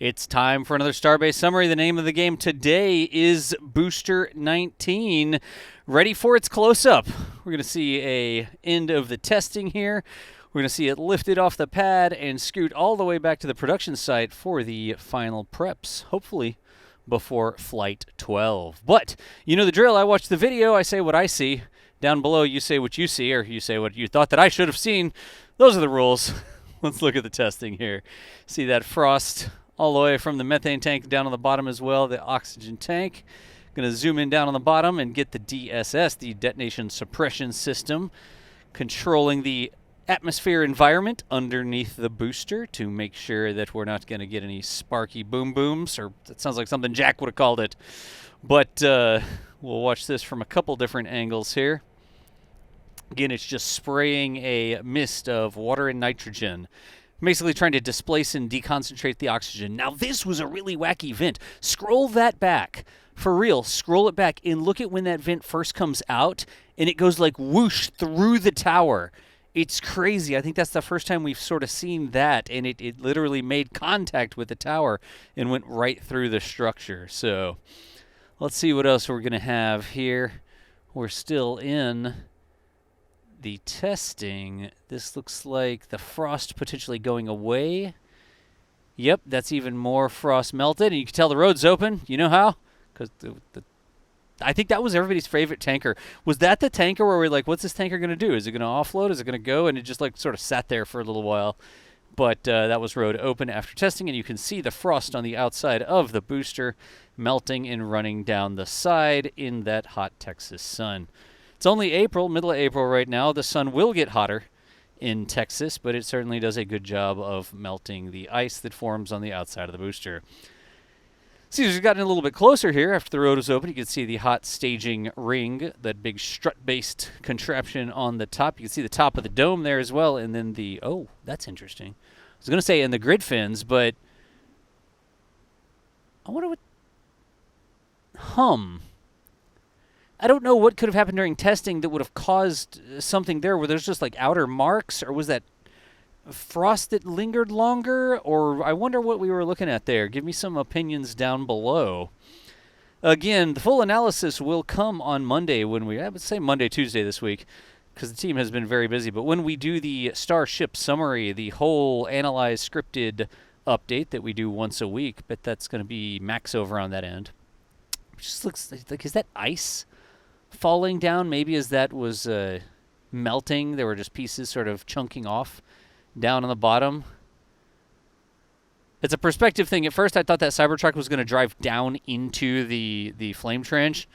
It's time for another Starbase summary. The name of the game today is Booster 19. Ready for its close-up. We're going to see a end of the testing here. We're going to see it lifted off the pad and scoot all the way back to the production site for the final preps, hopefully before Flight 12. But you know the drill. I watch the video. I say what I see. Down below, you say what you see, or you say what you thought that I should have seen. Those are the rules. Let's look at the testing here. See that frost all the way from the methane tank down on the bottom as well, the oxygen tank. Going to zoom in down on the bottom and get the DSS, the detonation suppression system, controlling the atmosphere environment underneath the booster to make sure that we're not going to get any sparky boom booms, or that sounds like something Jack would have called it. But we'll watch this from a couple different angles here. Again, it's just spraying a mist of water and nitrogen, basically trying to displace and deconcentrate the oxygen. Now, this was a really wacky vent. Scroll that back. For real, scroll it back and look at when that vent first comes out, and it goes like whoosh through the tower. It's crazy. I think that's the first time we've sort of seen that, and it literally made contact with the tower and went right through the structure. So let's see what else we're going to have here. We're still in the testing. This looks like the frost potentially going away. Yep, that's even more frost melted, and you can tell the road's open. You know how? Because I think that was everybody's favorite tanker. Was that the tanker where we're like, what's this tanker going to do? Is it going to offload? Is it going to go? And it just like sort of sat there for a little while. But that was road open after testing, and you can see the frost on the outside of the booster melting and running down the side in that hot Texas sun. It's only April, middle of April right now. The sun will get hotter in Texas, but it certainly does a good job of melting the ice that forms on the outside of the booster. See, as we've gotten a little bit closer here after the road was open, you can see the hot staging ring, that big strut-based contraption on the top. You can see the top of the dome there as well, and then the, oh, that's interesting. I was going to say in the grid fins, but I wonder what, I don't know what could have happened during testing that would have caused something there where there's just like outer marks, or was that frost that lingered longer, or I wonder what we were looking at there. Give me some opinions down below. Again, the full analysis will come on Monday when I would say Monday, Tuesday this week, because the team has been very busy. But when we do the Starship summary, the whole analyzed scripted update that we do once a week, but that's going to be max over on that end. It just looks like, is that ice falling down? Maybe as that was melting, there were just pieces sort of chunking off down on the bottom. It's a perspective thing. At first, I thought that Cybertruck was going to drive down into the flame trench.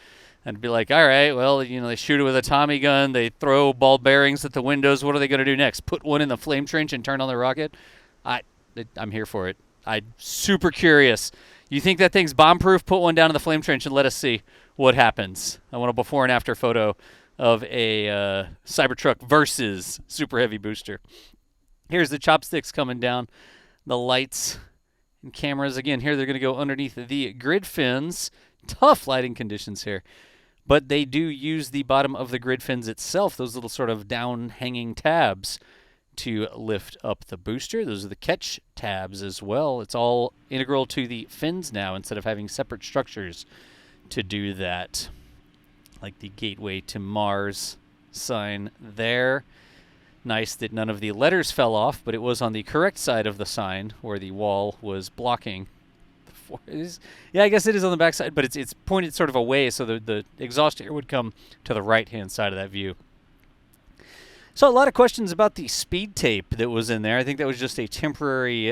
And be like, all right, well, you know, they shoot it with a Tommy gun. They throw ball bearings at the windows. What are they going to do next? Put one in the flame trench and turn on the rocket? I'm here for it. I'm super curious. You think that thing's bomb-proof? Put one down in the flame trench and let us see what happens. I want a before and after photo of a Cybertruck versus Super Heavy booster. Here's the chopsticks coming down, the lights and cameras. Again, here they're going to go underneath the grid fins. Tough lighting conditions here. But they do use the bottom of the grid fins itself, those little sort of down-hanging tabs, to lift up the booster. Those are the catch tabs as well. It's all integral to the fins now instead of having separate structures to do that. Like the Gateway to Mars sign there. Nice that none of the letters fell off, but it was on the correct side of the sign where the wall was blocking. Yeah, I guess it is on the back side, but it's pointed sort of away so the exhaust air would come to the right-hand side of that view. So a lot of questions about the speed tape that was in there. I think that was just a temporary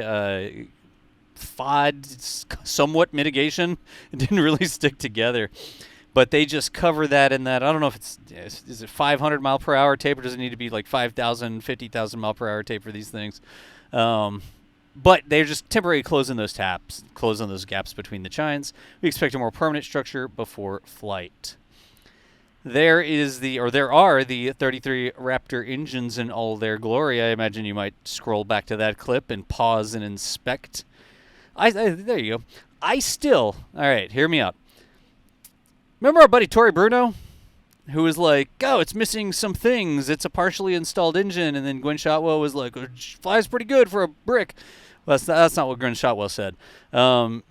FOD, somewhat mitigation. It didn't really stick together. But they just cover that in that. I don't know if is it 500 mile per hour tape, or does it need to be like 5,000, 50,000 mile per hour tape for these things? But they're just temporarily closing those taps, closing those gaps between the chines. We expect a more permanent structure before flight. There are the 33 Raptor engines in all their glory. I imagine you might scroll back to that clip and pause and inspect. There you go. All right, hear me out. Remember our buddy Tori Bruno, who was like, oh, it's missing some things. It's a partially installed engine. And then Gwen Shotwell was like, it flies pretty good for a brick. Well, that's not what Grin Shotwell said.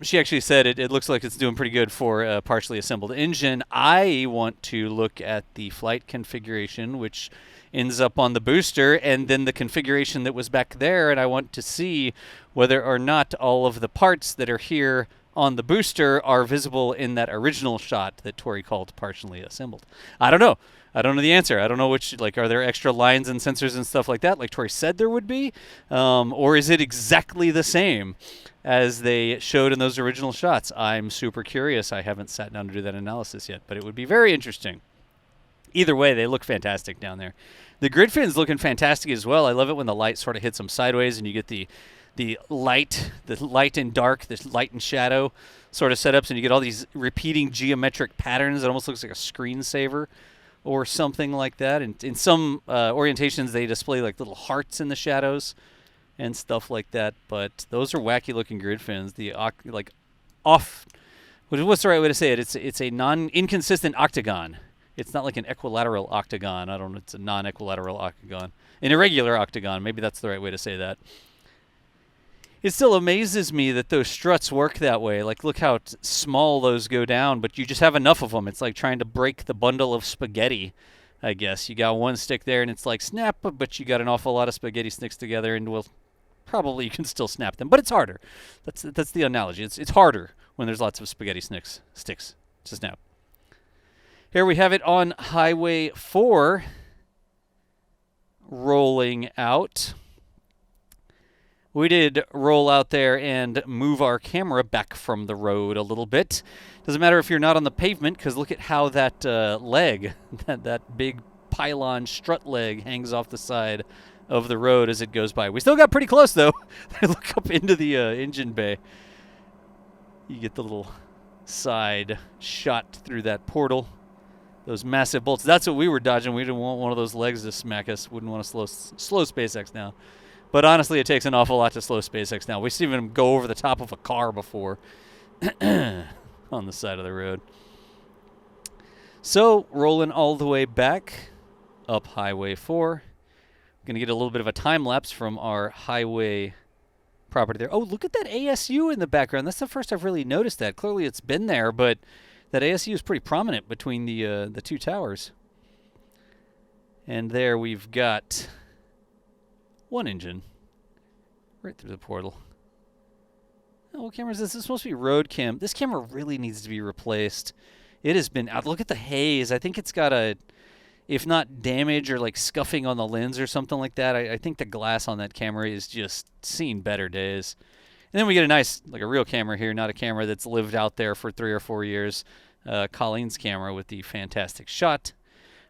She actually said it looks like it's doing pretty good for a partially assembled engine. I want to look at the flight configuration, which ends up on the booster, and then the configuration that was back there, and I want to see whether or not all of the parts that are here on the booster are visible in that original shot that Tori called partially assembled. I don't know. I don't know the answer. I don't know which, like, are there extra lines and sensors and stuff like that, like Tori said there would be? Or is it exactly the same as they showed in those original shots? I'm super curious. I haven't sat down to do that analysis yet, but it would be very interesting. Either way, they look fantastic down there. The grid fins looking fantastic as well. I love it when the light sort of hits them sideways and you get the light and dark, the light and shadow sort of setups, and you get all these repeating geometric patterns. It almost looks like a screensaver or something like that. And in some orientations, they display like little hearts in the shadows and stuff like that. But those are wacky looking grid fins. The what's the right way to say it? It's a inconsistent octagon. It's not like an equilateral octagon. I don't know. It's a non-equilateral octagon. An irregular octagon. Maybe that's the right way to say that. It still amazes me that those struts work that way. Like, look how small those go down, but you just have enough of them. It's like trying to break the bundle of spaghetti, I guess. You got one stick there, and it's like snap, but you got an awful lot of spaghetti sticks together, and well, probably you can still snap them, but it's harder. That's the analogy. It's harder when there's lots of spaghetti sticks to snap. Here we have it on Highway 4, rolling out. We did roll out there and move our camera back from the road a little bit. Doesn't matter if you're not on the pavement, because look at how that leg, that big pylon strut leg hangs off the side of the road as it goes by. We still got pretty close, though. Look up into the engine bay. You get the little side shot through that portal. Those massive bolts. That's what we were dodging. We didn't want one of those legs to smack us. Wouldn't want to slow SpaceX now. But honestly, it takes an awful lot to slow SpaceX now. We've seen them go over the top of a car before on the side of the road. So, rolling all the way back up Highway 4. Going to get a little bit of a time lapse from our highway property there. Oh, look at that ASU in the background. That's the first I've really noticed that. Clearly it's been there, but that ASU is pretty prominent between the two towers. And there we've got one engine right through the portal. Oh, what camera is this? This is supposed to be road cam. This camera really needs to be replaced. It has been out. Look at the haze. I think it's got a, if not damage or like scuffing on the lens or something like that, I think the glass on that camera is just seen better days. And then we get a nice, like a real camera here, not a camera that's lived out there for 3 or 4 years. Colleen's camera with the fantastic shot.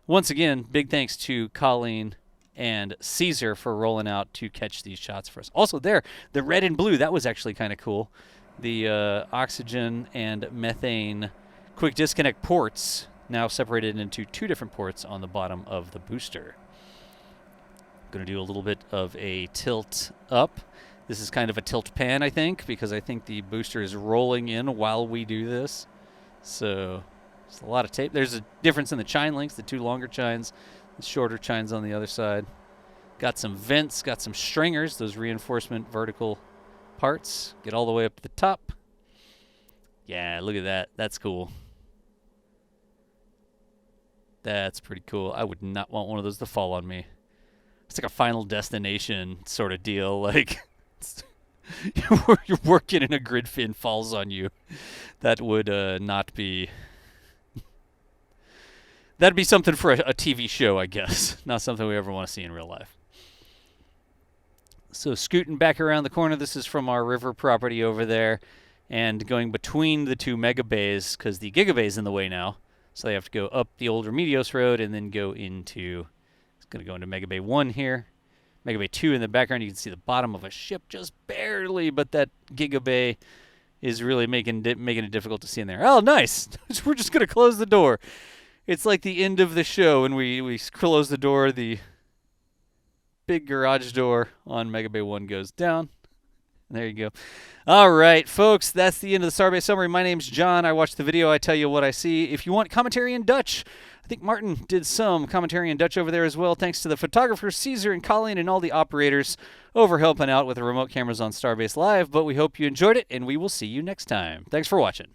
Once again, big thanks to Colleen and Caesar for rolling out to catch these shots for us. Also there, the red and blue, that was actually kind of cool. The oxygen and methane quick disconnect ports now separated into 2 different ports on the bottom of the booster. Going to do a little bit of a tilt up. This is kind of a tilt pan, I think, because I think the booster is rolling in while we do this. So it's a lot of tape. There's a difference in the chine lengths, the 2 longer chines, the shorter chines on the other side. Got some vents, got some stringers, those reinforcement vertical parts. Get all the way up to the top. Yeah, look at that. That's cool. That's pretty cool. I would not want one of those to fall on me. It's like a Final Destination sort of deal. Like, you're working and a grid fin falls on you. That would not be... That'd be something for a TV show, I guess. Not something we ever want to see in real life. So scooting back around the corner, this is from our river property over there, and going between the 2 mega bays, because the giga bay is in the way now. So they have to go up the old Remedios Road and then go into... It's going to go into Mega Bay 1 here. Mega Bay 2 in the background, you can see the bottom of a ship just barely, but that giga bay is really making it difficult to see in there. Oh, nice! We're just going to close the door. It's like the end of the show when we close the door, the big garage door on Mega Bay 1 goes down. There you go. All right, folks, that's the end of the Starbase summary. My name's John. I watch the video. I tell you what I see. If you want commentary in Dutch, I think Martin did some commentary in Dutch over there as well. Thanks to the photographers, Caesar and Colleen, and all the operators over helping out with the remote cameras on Starbase Live. But we hope you enjoyed it, and we will see you next time. Thanks for watching.